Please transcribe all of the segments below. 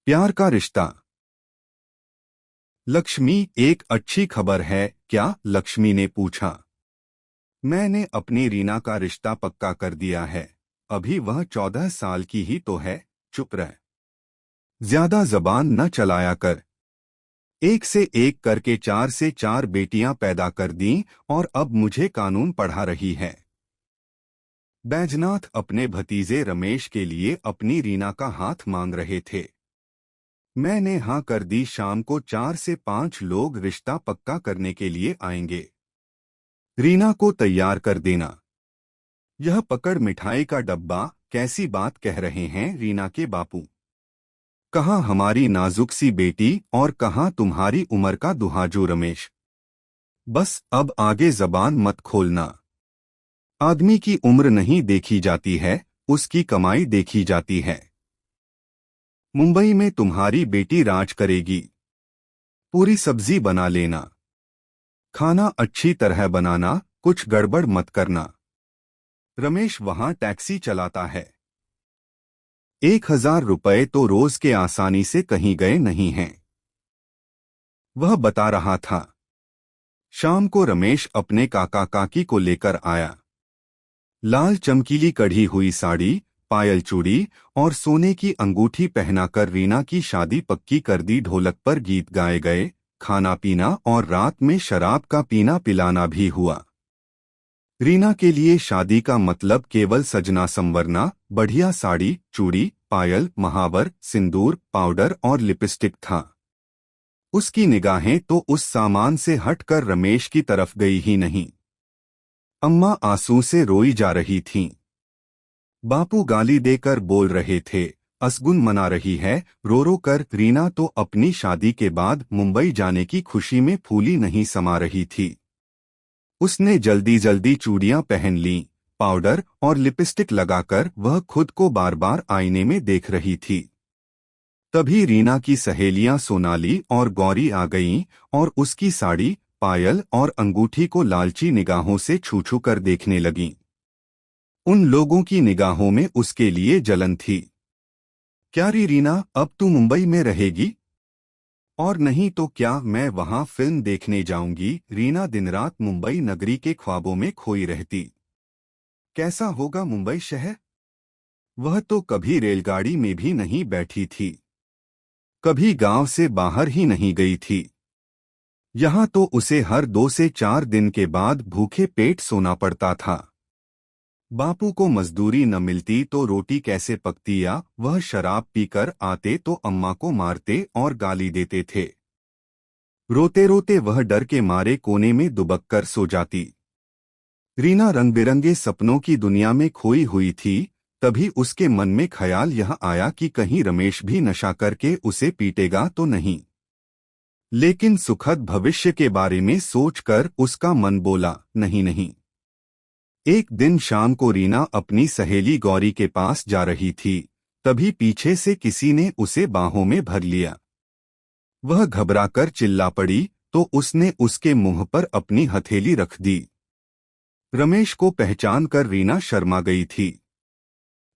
प्यार का रिश्ता। लक्ष्मी, एक अच्छी खबर है क्या? लक्ष्मी ने पूछा। मैंने अपनी रीना का रिश्ता पक्का कर दिया है। अभी वह 14 साल की ही तो है। चुप रह, ज्यादा जबान न चलाया कर। एक से एक करके 4 से 4 बेटियां पैदा कर दी और अब मुझे कानून पढ़ा रही है। बैजनाथ अपने भतीजे रमेश के लिए अपनी रीना का हाथ मांग रहे थे। मैंने हाँ कर दी। शाम को 4 से 5 लोग रिश्ता पक्का करने के लिए आएंगे। रीना को तैयार कर देना। यह पकड़ मिठाई का डब्बा। कैसी बात कह रहे हैं रीना के बापू? कहाँ हमारी नाजुक सी बेटी और कहाँ तुम्हारी उम्र का दुहाजू रमेश? बस अब आगे जबान मत खोलना। आदमी की उम्र नहीं देखी जाती है, उसकी कमाई देखी जाती है। मुंबई में तुम्हारी बेटी राज करेगी। पूरी सब्जी बना लेना। खाना अच्छी तरह बनाना, कुछ गड़बड़ मत करना। रमेश वहां टैक्सी चलाता है। 1000 रुपए तो रोज के आसानी से कहीं गए नहीं हैं, वह बता रहा था। शाम को रमेश अपने काका काकी को लेकर आया। लाल चमकीली कढ़ी हुई साड़ी, पायल चूड़ी और सोने की अंगूठी पहनाकर रीना की शादी पक्की कर दी। ढोलक पर गीत गाए गए, खाना पीना और रात में शराब का पीना पिलाना भी हुआ। रीना के लिए शादी का मतलब केवल सजना संवरना, बढ़िया साड़ी, चूड़ी, पायल, महावर, सिंदूर, पाउडर और लिपस्टिक था। उसकी निगाहें तो उस सामान से हटकर रमेश की तरफ गई ही नहीं। अम्मा आंसू से रोई जा रही थीं। बापू गाली देकर बोल रहे थे, असगुन मना रही है रो रो कर। रीना तो अपनी शादी के बाद मुंबई जाने की खुशी में फूली नहीं समा रही थी। उसने जल्दी जल्दी चूड़ियां पहन लीं, पाउडर और लिपस्टिक लगाकर वह खुद को बार बार आईने में देख रही थी। तभी रीना की सहेलियां सोनाली और गौरी आ गईं और उसकी साड़ी, पायल और अंगूठी को लालची निगाहों से छू छू कर देखने लगीं। उन लोगों की निगाहों में उसके लिए जलन थी। क्या री रीना, अब तू मुंबई में रहेगी? और नहीं तो क्या मैं वहां फिल्म देखने जाऊंगी? रीना दिनरात मुंबई नगरी के ख्वाबों में खोई रहती। कैसा होगा मुंबई शहर? वह तो कभी रेलगाड़ी में भी नहीं बैठी थी, कभी गांव से बाहर ही नहीं गई थी। यहाँ तो उसे हर 2 से 4 दिन के बाद भूखे पेट सोना पड़ता था। बापू को मजदूरी न मिलती तो रोटी कैसे पकती, या वह शराब पीकर आते तो अम्मा को मारते और गाली देते थे। रोते रोते वह डर के मारे कोने में दुबक कर सो जाती। रीना रंग बिरंगे सपनों की दुनिया में खोई हुई थी। तभी उसके मन में ख्याल यह आया कि कहीं रमेश भी नशा करके उसे पीटेगा तो नहीं। लेकिन सुखद भविष्य के बारे में सोचकर उसका मन बोला, नहीं नहीं। एक दिन शाम को रीना अपनी सहेली गौरी के पास जा रही थी, तभी पीछे से किसी ने उसे बाहों में भर लिया। वह घबराकर चिल्ला पड़ी तो उसने उसके मुंह पर अपनी हथेली रख दी। रमेश को पहचान कर रीना शर्मा गई थी।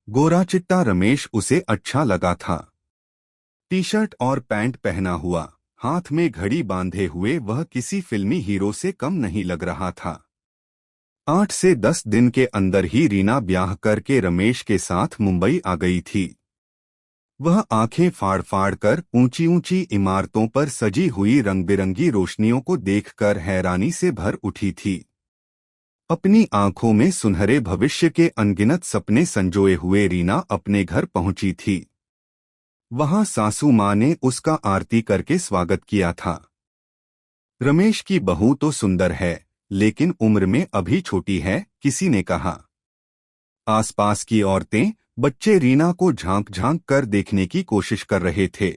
गोरा चिट्टा रमेश उसे अच्छा लगा था। टी-शर्ट और पैंट पहना हुआ, हाथ में घड़ी बांधे हुए वह किसी फिल्मी हीरो से कम नहीं लग रहा था। 8 से 10 दिन के अंदर ही रीना ब्याह करके रमेश के साथ मुंबई आ गई थी। वह आंखें फाड़ फाड़ कर ऊंची ऊंची इमारतों पर सजी हुई रंग बिरंगी रोशनियों को देखकर हैरानी से भर उठी थी। अपनी आंखों में सुनहरे भविष्य के अनगिनत सपने संजोए हुए रीना अपने घर पहुंची थी। वहां सासू माँ ने उसका आरती करके स्वागत किया था। रमेश की बहू तो सुंदर है, लेकिन उम्र में अभी छोटी है, किसी ने कहा। आसपास की औरतें, बच्चे रीना को झांक झांक कर देखने की कोशिश कर रहे थे।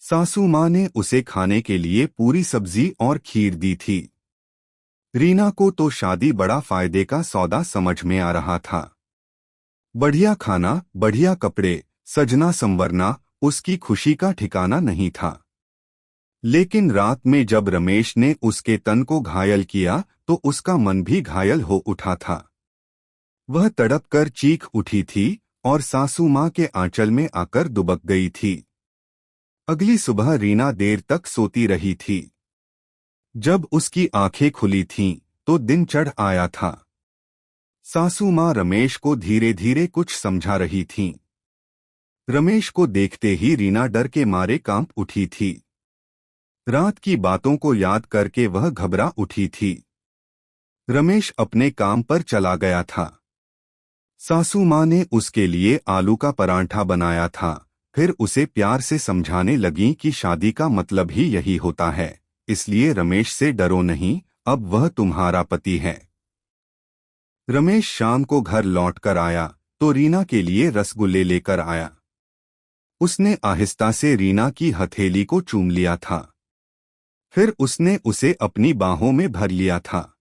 सासू माँ ने उसे खाने के लिए पूरी सब्जी और खीर दी थी। रीना को तो शादी बड़ा फायदे का सौदा समझ में आ रहा था। बढ़िया खाना, बढ़िया कपड़े, सजना संवरना, उसकी खुशी का ठिकाना नहीं था। लेकिन रात में जब रमेश ने उसके तन को घायल किया तो उसका मन भी घायल हो उठा था। वह तड़प कर चीख उठी थी और सासू माँ के आंचल में आकर दुबक गई थी। अगली सुबह रीना देर तक सोती रही थी। जब उसकी आंखें खुली थीं, तो दिन चढ़ आया था। सासू माँ रमेश को धीरे धीरे कुछ समझा रही थीं। रमेश को देखते ही रीना डर के मारे कांप उठी थी। रात की बातों को याद करके वह घबरा उठी थी। रमेश अपने काम पर चला गया था। सासू माँ ने उसके लिए आलू का परांठा बनाया था। फिर उसे प्यार से समझाने लगीं कि शादी का मतलब ही यही होता है, इसलिए रमेश से डरो नहीं, अब वह तुम्हारा पति है। रमेश शाम को घर लौटकर आया तो रीना के लिए रसगुल्ले लेकर आया। उसने आहिस्ता से रीना की हथेली को चूम लिया था। फिर उसने उसे अपनी बाहों में भर लिया था।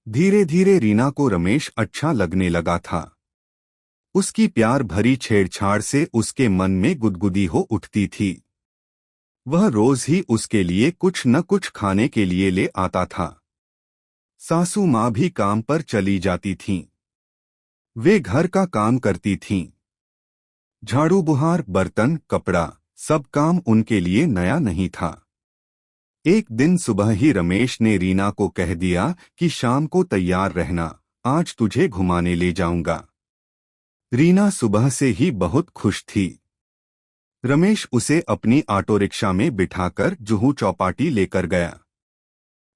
धीरे धीरे रीना को रमेश अच्छा लगने लगा था। उसकी प्यार भरी छेड़छाड़ से उसके मन में गुदगुदी हो उठती थी। वह रोज ही उसके लिए कुछ न कुछ खाने के लिए ले आता था। सासू माँ भी काम पर चली जाती थीं। वे घर का काम करती थीं। झाड़ू बुहार बर्तन कपड़ा सब काम उनके लिए नया नहीं था। एक दिन सुबह ही रमेश ने रीना को कह दिया कि शाम को तैयार रहना, आज तुझे घुमाने ले जाऊंगा। रीना सुबह से ही बहुत खुश थी। रमेश उसे अपनी ऑटो रिक्शा में बिठाकर जुहू चौपाटी लेकर गया।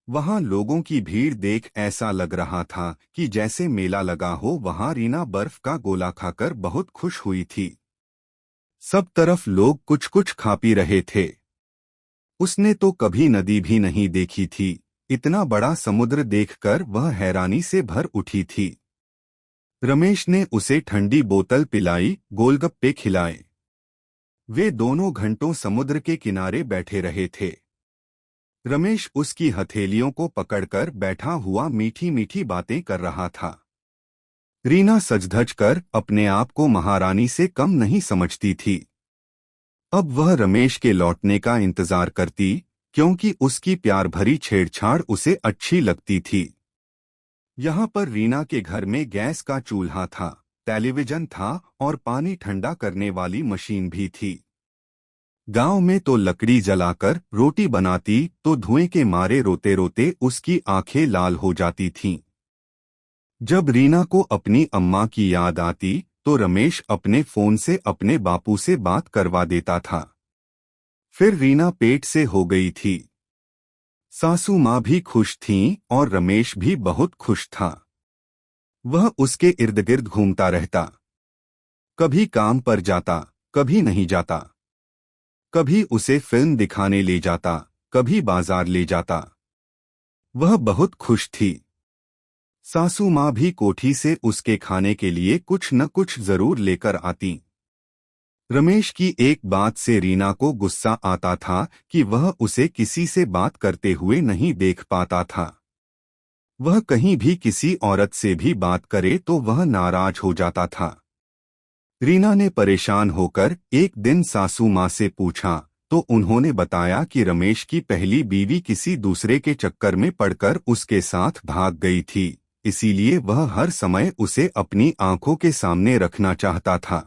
वहां लोगों की भीड़ देख ऐसा लग रहा था कि जैसे मेला लगा हो। वहां रीना बर्फ का गोला खाकर बहुत खुश हुई थी। सब तरफ लोग कुछ कुछ खा पी रहे थे। उसने तो कभी नदी भी नहीं देखी थी। इतना बड़ा समुद्र देखकर वह हैरानी से भर उठी थी। रमेश ने उसे ठंडी बोतल पिलाई, गोलगप्पे खिलाए। वे दोनों घंटों समुद्र के किनारे बैठे रहे थे। रमेश उसकी हथेलियों को पकड़कर बैठा हुआ मीठी मीठी बातें कर रहा था। रीना सज-धज कर अपने आप को महारानी से कम नहीं समझती थी। अब वह रमेश के लौटने का इंतजार करती, क्योंकि उसकी प्यार भरी छेड़छाड़ उसे अच्छी लगती थी। यहाँ पर रीना के घर में गैस का चूल्हा था, टेलीविजन था और पानी ठंडा करने वाली मशीन भी थी। गांव में तो लकड़ी जलाकर रोटी बनाती तो धुएं के मारे रोते रोते उसकी आंखें लाल हो जाती थीं। जब रीना को अपनी अम्मा की याद आती तो रमेश अपने फोन से अपने बापू से बात करवा देता था। फिर रीना पेट से हो गई थी। सासू माँ भी खुश थीं और रमेश भी बहुत खुश था। वह उसके इर्द गिर्द घूमता रहता। कभी काम पर जाता, कभी नहीं जाता। कभी उसे फिल्म दिखाने ले जाता, कभी बाजार ले जाता। वह बहुत खुश थी। सासू माँ भी कोठी से उसके खाने के लिए कुछ न कुछ जरूर लेकर आती। रमेश की एक बात से रीना को गुस्सा आता था कि वह उसे किसी से बात करते हुए नहीं देख पाता था। वह कहीं भी किसी औरत से भी बात करे तो वह नाराज हो जाता था। रीना ने परेशान होकर एक दिन सासू माँ से पूछा तो उन्होंने बताया कि रमेश की पहली बीवी किसी दूसरे के चक्कर में पड़कर उसके साथ भाग गई थी, इसीलिए वह हर समय उसे अपनी आंखों के सामने रखना चाहता था।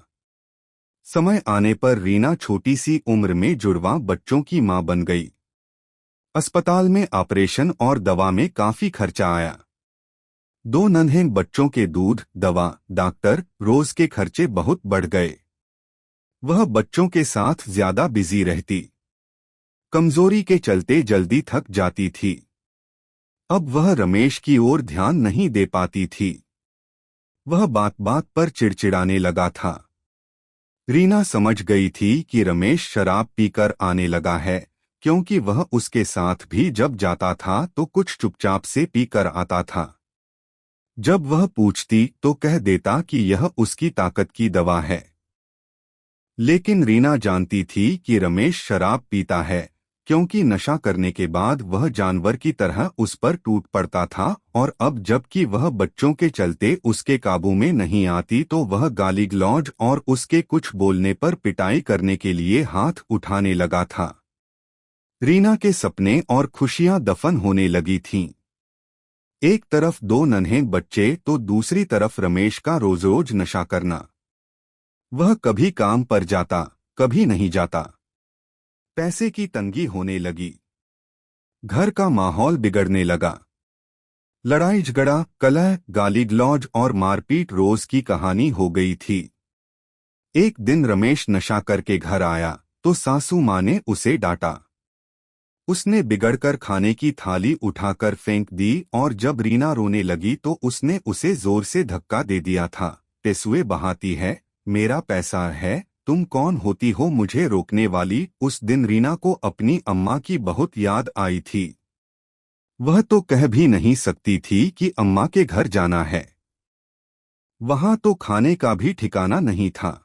समय आने पर रीना छोटी सी उम्र में जुड़वा बच्चों की मां बन गई। अस्पताल में ऑपरेशन और दवा में काफी खर्चा आया। 2 नन्हे बच्चों के दूध, दवा, डॉक्टर, रोज के खर्चे बहुत बढ़ गए। वह बच्चों के साथ ज्यादा बिजी रहती। कमजोरी के चलते जल्दी थक जाती थी। अब वह रमेश की ओर ध्यान नहीं दे पाती थी। वह बात बात पर चिड़चिड़ाने लगा था। रीना समझ गई थी कि रमेश शराब पीकर आने लगा है, क्योंकि वह उसके साथ भी जब जाता था तो कुछ चुपचाप से पीकर आता था। जब वह पूछती तो कह देता कि यह उसकी ताकत की दवा है। लेकिन रीना जानती थी कि रमेश शराब पीता है, क्योंकि नशा करने के बाद वह जानवर की तरह उस पर टूट पड़ता था और अब जबकि वह बच्चों के चलते उसके काबू में नहीं आती तो वह गाली गलौज और उसके कुछ बोलने पर पिटाई करने के लिए हाथ उठाने लगा था। रीना के सपने और खुशियां दफन होने लगी थीं। एक तरफ 2 नन्हे बच्चे तो दूसरी तरफ रमेश का रोज रोज नशा करना। वह कभी काम पर जाता, कभी नहीं जाता। पैसे की तंगी होने लगी। घर का माहौल बिगड़ने लगा। लड़ाई झगड़ा, कलह, गाली गलौज और मारपीट रोज की कहानी हो गई थी। एक दिन रमेश नशा करके घर आया तो सासू माँ ने उसे डांटा। उसने बिगड़कर खाने की थाली उठाकर फेंक दी और जब रीना रोने लगी तो उसने उसे जोर से धक्का दे दिया था। टेसुए बहाती है, मेरा पैसा है, तुम कौन होती हो मुझे रोकने वाली। उस दिन रीना को अपनी अम्मा की बहुत याद आई थी। वह तो कह भी नहीं सकती थी कि अम्मा के घर जाना है। वहां तो खाने का भी ठिकाना नहीं था।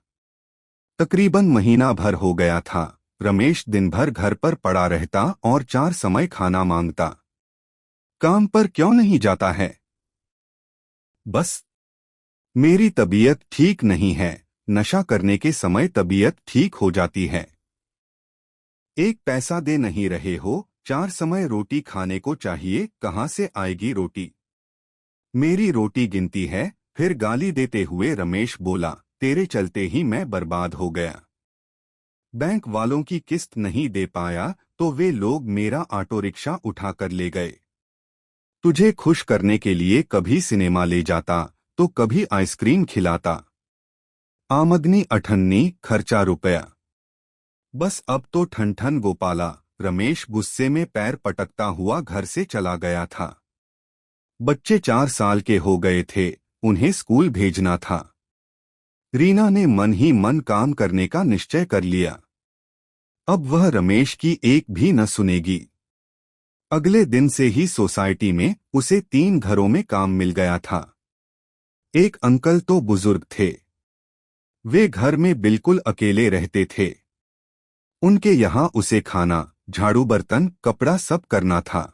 तकरीबन महीना भर हो गया था। रमेश दिन भर घर पर पड़ा रहता और 4 समय खाना मांगता। काम पर क्यों नहीं जाता है? बस, मेरी तबीयत ठीक नहीं है। नशा करने के समय तबीयत ठीक हो जाती है। एक पैसा दे नहीं रहे हो, 4 समय रोटी खाने को चाहिए, कहाँ से आएगी रोटी? मेरी रोटी गिनती है। फिर गाली देते हुए रमेश बोला, तेरे चलते ही मैं बर्बाद हो गया। बैंक वालों की किस्त नहीं दे पाया तो वे लोग मेरा ऑटो रिक्शा उठाकर ले गए। तुझे खुश करने के लिए कभी सिनेमा ले जाता तो कभी आइसक्रीम खिलाता। आमदनी अठन्नी, खर्चा रुपया। बस अब तो ठन ठन गोपाला। रमेश गुस्से में पैर पटकता हुआ घर से चला गया था। बच्चे 4 साल के हो गए थे, उन्हें स्कूल भेजना था। रीना ने मन ही मन काम करने का निश्चय कर लिया। अब वह रमेश की एक भी न सुनेगी। अगले दिन से ही सोसाइटी में उसे 3 घरों में काम मिल गया था। एक अंकल तो बुजुर्ग थे। वे घर में बिल्कुल अकेले रहते थे। उनके यहाँ उसे खाना, झाड़ू, बर्तन, कपड़ा सब करना था।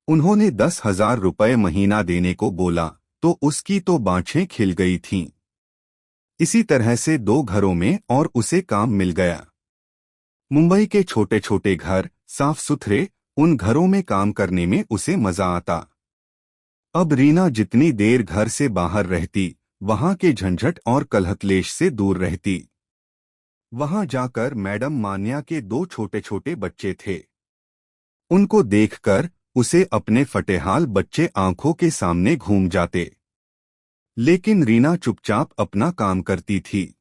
उन्होंने 10,000 रुपये महीना देने को बोला तो उसकी तो बाँछें खिल गई थीं। इसी तरह से 2 घरों में और उसे काम मिल गया। मुंबई के छोटे छोटे घर, साफ सुथरे, उन घरों में काम करने में उसे मजा आता। अब रीना जितनी देर घर से बाहर रहती, वहां के झंझट और कलहक्लेश से दूर रहती। वहां जाकर मैडम मान्या के 2 छोटे छोटे बच्चे थे। उनको देखकर उसे अपने फटेहाल बच्चे आंखों के सामने घूम जाते। लेकिन रीना चुपचाप अपना काम करती थी।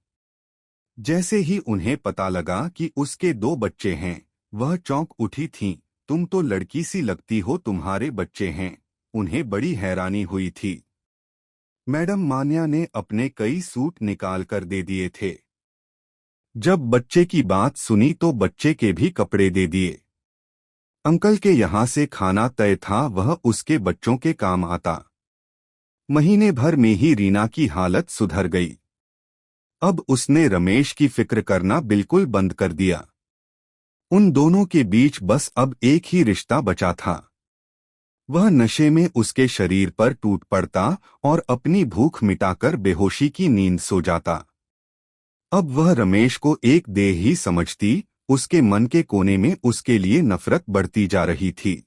जैसे ही उन्हें पता लगा कि उसके 2 बच्चे हैं, वह चौंक उठी थीं। तुम तो लड़की सी लगती हो, तुम्हारे बच्चे हैं। उन्हें बड़ी हैरानी हुई थी। मैडम मान्या ने अपने कई सूट निकाल कर दे दिए थे। जब बच्चे की बात सुनी तो बच्चे के भी कपड़े दे दिए। अंकल के यहाँ से खाना तय था, वह उसके बच्चों के काम आता। महीने भर में ही रीना की हालत सुधर गई। अब उसने रमेश की फिक्र करना बिल्कुल बंद कर दिया। उन दोनों के बीच बस अब एक ही रिश्ता बचा था। वह नशे में उसके शरीर पर टूट पड़ता और अपनी भूख मिटाकर बेहोशी की नींद सो जाता। अब वह रमेश को एक देह ही समझती, उसके मन के कोने में उसके लिए नफरत बढ़ती जा रही थी।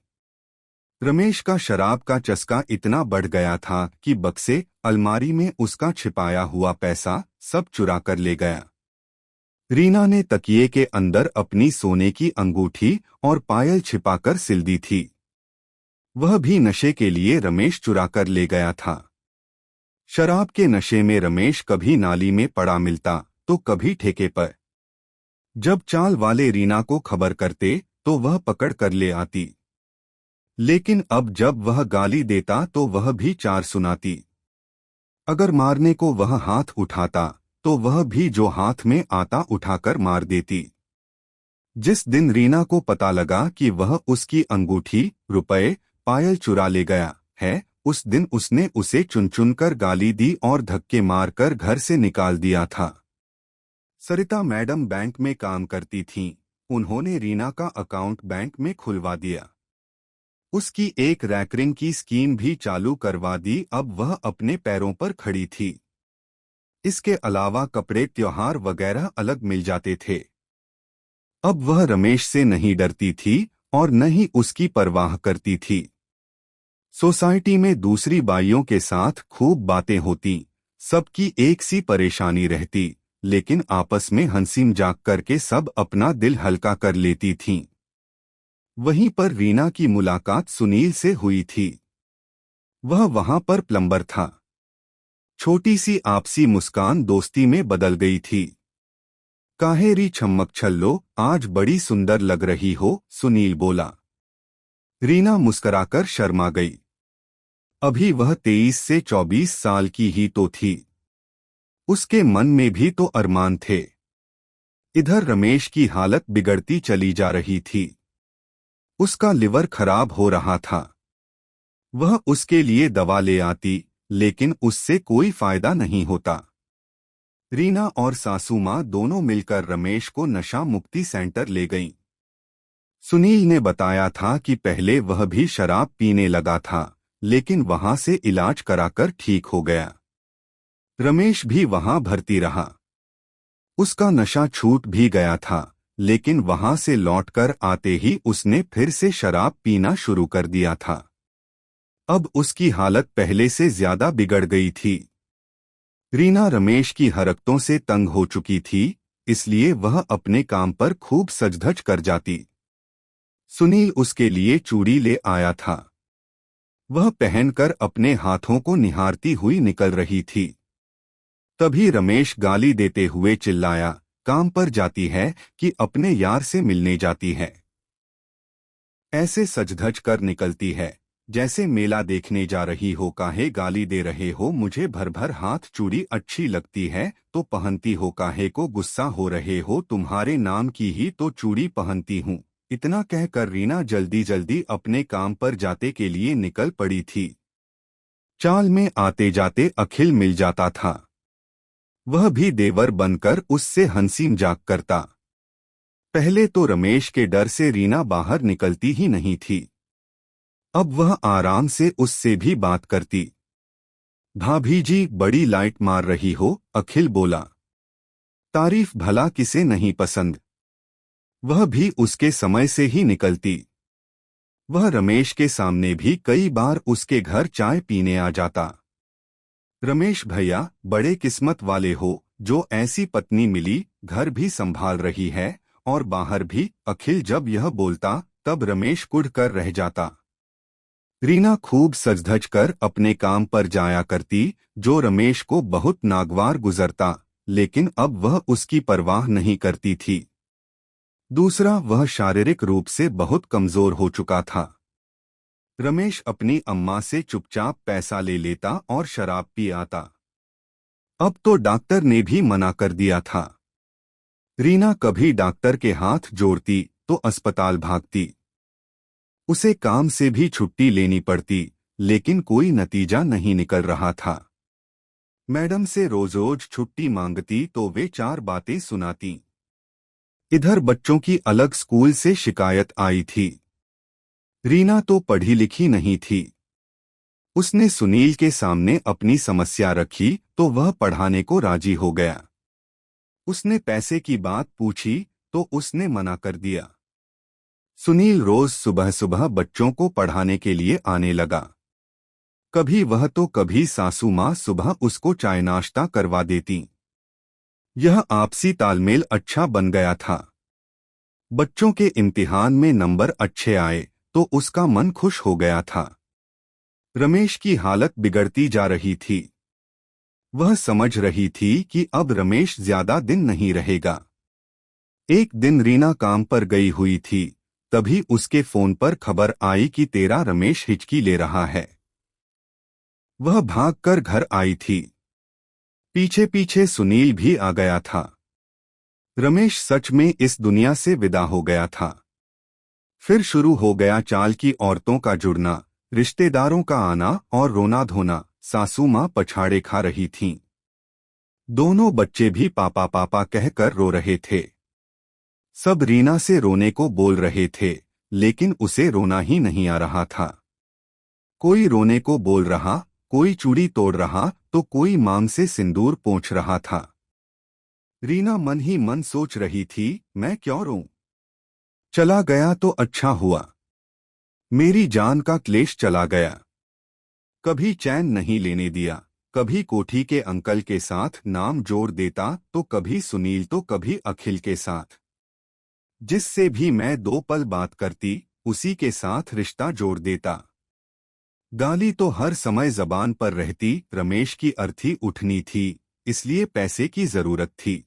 रमेश का शराब का चस्का इतना बढ़ गया था कि बक्से, अलमारी में उसका छिपाया हुआ पैसा सब चुरा कर ले गया। रीना ने तकिए के अंदर अपनी सोने की अंगूठी और पायल छिपाकर सिल दी थी। वह भी नशे के लिए रमेश चुरा कर ले गया था। शराब के नशे में रमेश कभी नाली में पड़ा मिलता तो कभी ठेके पर। जब चाल वाले रीना को खबर करते तो वह पकड़ कर ले आती। लेकिन अब जब वह गाली देता तो वह भी 4 सुनाती। अगर मारने को वह हाथ उठाता तो वह भी जो हाथ में आता उठाकर मार देती। जिस दिन रीना को पता लगा कि वह उसकी अंगूठी, रुपए, पायल चुरा ले गया है, उस दिन उसने उसे चुन चुन कर गाली दी और धक्के मारकर घर से निकाल दिया था। सरिता मैडम बैंक में काम करती थीं। उन्होंने रीना का अकाउंट बैंक में खुलवा दिया। उसकी एक रैकरिंग की स्कीम भी चालू करवा दी। अब वह अपने पैरों पर खड़ी थी। इसके अलावा कपड़े, त्योहार वगैरह अलग मिल जाते थे। अब वह रमेश से नहीं डरती थी और न ही उसकी परवाह करती थी। सोसाइटी में दूसरी बाइयों के साथ खूब बातें होती, सबकी एक सी परेशानी रहती, लेकिन आपस में हंसी मजाक करके सब अपना दिल हल्का कर लेती थीं। वहीं पर रीना की मुलाकात सुनील से हुई थी। वह वहां पर प्लम्बर था। छोटी सी आपसी मुस्कान दोस्ती में बदल गई थी। काहेरी छम्मक छल्लो, आज बड़ी सुंदर लग रही हो, सुनील बोला। रीना मुस्कराकर शर्मा गई। अभी वह 23 से 24 साल की ही तो थी। उसके मन में भी तो अरमान थे। इधर रमेश की हालत बिगड़ती चली जा रही थी। उसका लिवर खराब हो रहा था। वह उसके लिए दवा ले आती, लेकिन उससे कोई फायदा नहीं होता। रीना और सासू माँ दोनों मिलकर रमेश को नशा मुक्ति सेंटर ले गईं। सुनील ने बताया था कि पहले वह भी शराब पीने लगा था, लेकिन वहां से इलाज कराकर ठीक हो गया। रमेश भी वहां भर्ती रहा। उसका नशा छूट भी गया था, लेकिन वहां से लौटकर आते ही उसने फिर से शराब पीना शुरू कर दिया था। अब उसकी हालत पहले से ज्यादा बिगड़ गई थी। रीना रमेश की हरकतों से तंग हो चुकी थी, इसलिए वह अपने काम पर खूब सज-धज कर जाती। सुनील उसके लिए चूड़ी ले आया था। वह पहनकर अपने हाथों को निहारती हुई निकल रही थी। तभी रमेश गाली देते हुए चिल्लाया, काम पर जाती है कि अपने यार से मिलने जाती है? ऐसे सज-धज कर निकलती है जैसे मेला देखने जा रही हो। काहे गाली दे रहे हो? मुझे भर भर हाथ चूड़ी अच्छी लगती है तो पहनती हो, काहे को गुस्सा हो रहे हो? तुम्हारे नाम की ही तो चूड़ी पहनती हूँ। इतना कहकर रीना जल्दी जल्दी अपने काम पर जाते के लिए निकल पड़ी थी। चाल में आते जाते अखिल मिल जाता था। वह भी देवर बनकर उससे हंसी मजाक करता। पहले तो रमेश के डर से रीना बाहर निकलती ही नहीं थी। अब वह आराम से उससे भी बात करती। भाभी जी बड़ी लाइट मार रही हो, अखिल बोला। तारीफ भला किसे नहीं पसंद। वह भी उसके समय से ही निकलती। वह रमेश के सामने भी कई बार उसके घर चाय पीने आ जाता। रमेश भैया बड़े किस्मत वाले हो, जो ऐसी पत्नी मिली, घर भी संभाल रही है और बाहर भी। अखिल जब यह बोलता तब रमेश कुढ़ कर रह जाता। रीना खूब सज-धज कर अपने काम पर जाया करती, जो रमेश को बहुत नागवार गुजरता, लेकिन अब वह उसकी परवाह नहीं करती थी। दूसरा, वह शारीरिक रूप से बहुत कमजोर हो चुका था। रमेश अपनी अम्मा से चुपचाप पैसा ले लेता और शराब पी आता। अब तो डॉक्टर ने भी मना कर दिया था। रीना कभी डॉक्टर के हाथ जोड़ती तो अस्पताल भागती। उसे काम से भी छुट्टी लेनी पड़ती, लेकिन कोई नतीजा नहीं निकल रहा था। मैडम से रोज रोज छुट्टी मांगती तो वे 4 बातें सुनाती। इधर बच्चों की अलग स्कूल से शिकायत आई थी। रीना तो पढ़ी लिखी नहीं थी। उसने सुनील के सामने अपनी समस्या रखी तो वह पढ़ाने को राजी हो गया। उसने पैसे की बात पूछी तो उसने मना कर दिया। सुनील रोज सुबह सुबह बच्चों को पढ़ाने के लिए आने लगा। कभी वह तो कभी सासू माँ सुबह उसको चाय नाश्ता करवा देती। यह आपसी तालमेल अच्छा बन गया था। बच्चों के इम्तिहान में नंबर अच्छे आए तो उसका मन खुश हो गया था। रमेश की हालत बिगड़ती जा रही थी। वह समझ रही थी कि अब रमेश ज्यादा दिन नहीं रहेगा। एक दिन रीना काम पर गई हुई थी, तभी उसके फोन पर खबर आई कि तेरा रमेश हिचकी ले रहा है। वह भागकर घर आई थी। पीछे पीछे सुनील भी आ गया था। रमेश सच में इस दुनिया से विदा हो गया था। फिर शुरू हो गया चाल की औरतों का जुड़ना, रिश्तेदारों का आना और रोना धोना। सासू माँ पछाड़े खा रही थीं। दोनों बच्चे भी पापा पापा कहकर रो रहे थे। सब रीना से रोने को बोल रहे थे, लेकिन उसे रोना ही नहीं आ रहा था। कोई रोने को बोल रहा, कोई चूड़ी तोड़ रहा तो कोई मांग से सिंदूर पोंछ रहा था। रीना मन ही मन सोच रही थी, मैं क्यों रोऊं? चला गया तो अच्छा हुआ। मेरी जान का क्लेश चला गया। कभी चैन नहीं लेने दिया। कभी कोठी के अंकल के साथ नाम जोड़ देता तो कभी सुनील तो कभी अखिल के साथ। जिससे भी मैं 2 पल बात करती उसी के साथ रिश्ता जोड़ देता। गाली तो हर समय जबान पर रहती, रमेश की अर्थी उठनी थी, इसलिए पैसे की जरूरत थी।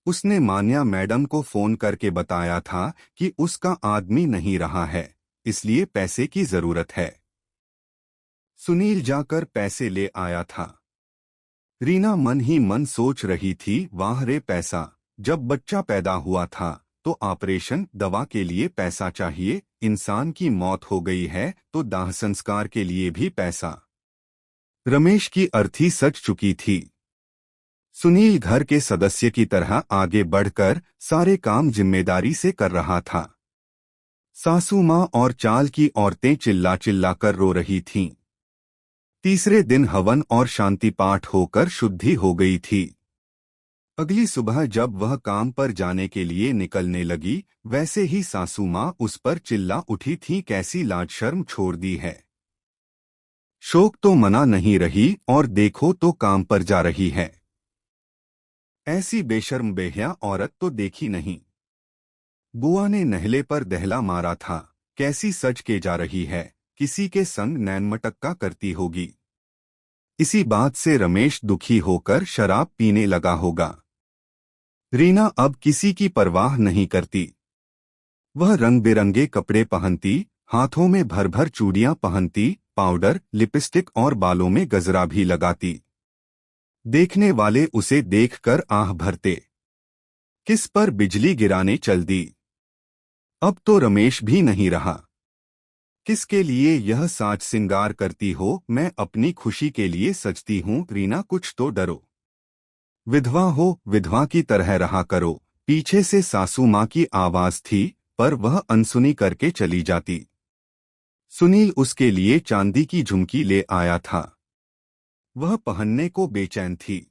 उसने मान्या मैडम को फोन करके बताया था कि उसका आदमी नहीं रहा है, इसलिए पैसे की जरूरत है। सुनील जाकर पैसे ले आया था। रीना मन ही मन सोच रही थी, वाह रे पैसा, जब बच्चा पैदा हुआ था तो ऑपरेशन दवा के लिए पैसा चाहिए, इंसान की मौत हो गई है तो दाह संस्कार के लिए भी पैसा। रमेश की अर्थी सच चुकी थी। सुनील घर के सदस्य की तरह आगे बढ़कर सारे काम जिम्मेदारी से कर रहा था। सासू माँ और चाल की औरतें चिल्ला चिल्ला कर रो रही थीं। तीसरे दिन हवन और शांति पाठ होकर शुद्धि हो गई थी। अगली सुबह जब वह काम पर जाने के लिए निकलने लगी, वैसे ही सासू माँ उस पर चिल्ला उठी थी, कैसी लाज शर्म छोड़ दी है। शोक तो मना नहीं रही और देखो तो काम पर जा रही है। ऐसी बेशर्म बेहया औरत तो देखी नहीं। बुआ ने नहले पर दहला मारा था, कैसी सज के जा रही है, किसी के संग नैनमटक्का करती होगी। इसी बात से रमेश दुखी होकर शराब पीने लगा होगा। रीना अब किसी की परवाह नहीं करती। वह रंग बिरंगे कपड़े पहनती, हाथों में भर भर चूड़ियां पहनती, पाउडर, लिपस्टिक और बालों में गजरा भी लगाती। देखने वाले उसे देखकर आह भरते। किस पर बिजली गिराने चल दी। अब तो रमेश भी नहीं रहा। किसके लिए यह साज सिंगार करती हो, मैं अपनी खुशी के लिए सजती हूँ। रीना कुछ तो डरो। विधवा हो, विधवा की तरह रहा करो। पीछे से सासू माँ की आवाज थी, पर वह अनसुनी करके चली जाती। सुनील उसके लिए चांदी की झुमकी ले आया था। वह पहनने को बेचैन थी।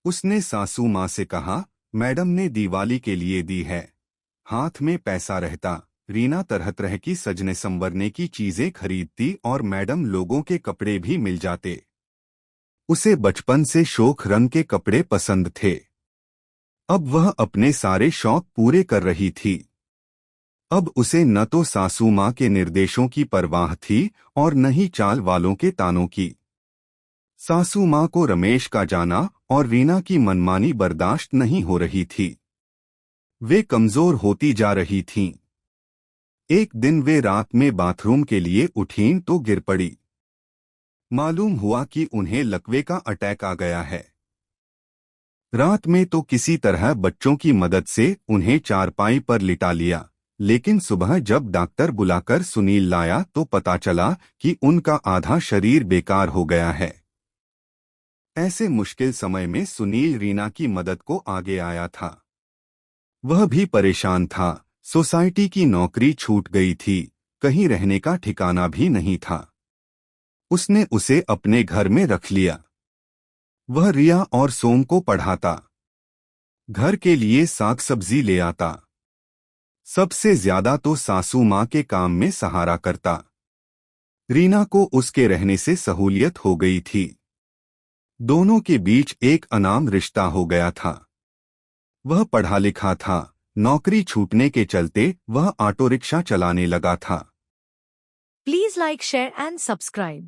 उसने सासू माँ से कहा, मैडम ने दिवाली के लिए दी है। हाथ में पैसा रहता, रीना तरह तरह की सजने संवरने की चीजें खरीदती और मैडम लोगों के कपड़े भी मिल जाते। उसे बचपन से शोख रंग के कपड़े पसंद थे। अब वह अपने सारे शौक पूरे कर रही थी। अब उसे न तो सासू माँ के निर्देशों की परवाह थी और न ही चाल वालों के तानों की। सासू माँ को रमेश का जाना और रीना की मनमानी बर्दाश्त नहीं हो रही थी। वे कमजोर होती जा रही थीं। एक दिन वे रात में बाथरूम के लिए उठीं तो गिर पड़ी। मालूम हुआ कि उन्हें लकवे का अटैक आ गया है। रात में तो किसी तरह बच्चों की मदद से उन्हें चारपाई पर लिटा लिया, लेकिन सुबह जब डॉक्टर बुलाकर सुनील लाया तो पता चला कि उनका आधा शरीर बेकार हो गया है। ऐसे मुश्किल समय में सुनील रीना की मदद को आगे आया था। वह भी परेशान था। सोसाइटी की नौकरी छूट गई थी, कहीं रहने का ठिकाना भी नहीं था। उसने उसे अपने घर में रख लिया। वह रिया और सोम को पढ़ाता, घर के लिए साग सब्जी ले आता। सबसे ज्यादा तो सासू माँ के काम में सहारा करता। रीना को उसके रहने से सहूलियत हो गई थी। दोनों के बीच एक अनाम रिश्ता हो गया था। वह पढ़ा लिखा था, नौकरी छूटने के चलते वह ऑटो रिक्शा चलाने लगा था। Please like, share and subscribe.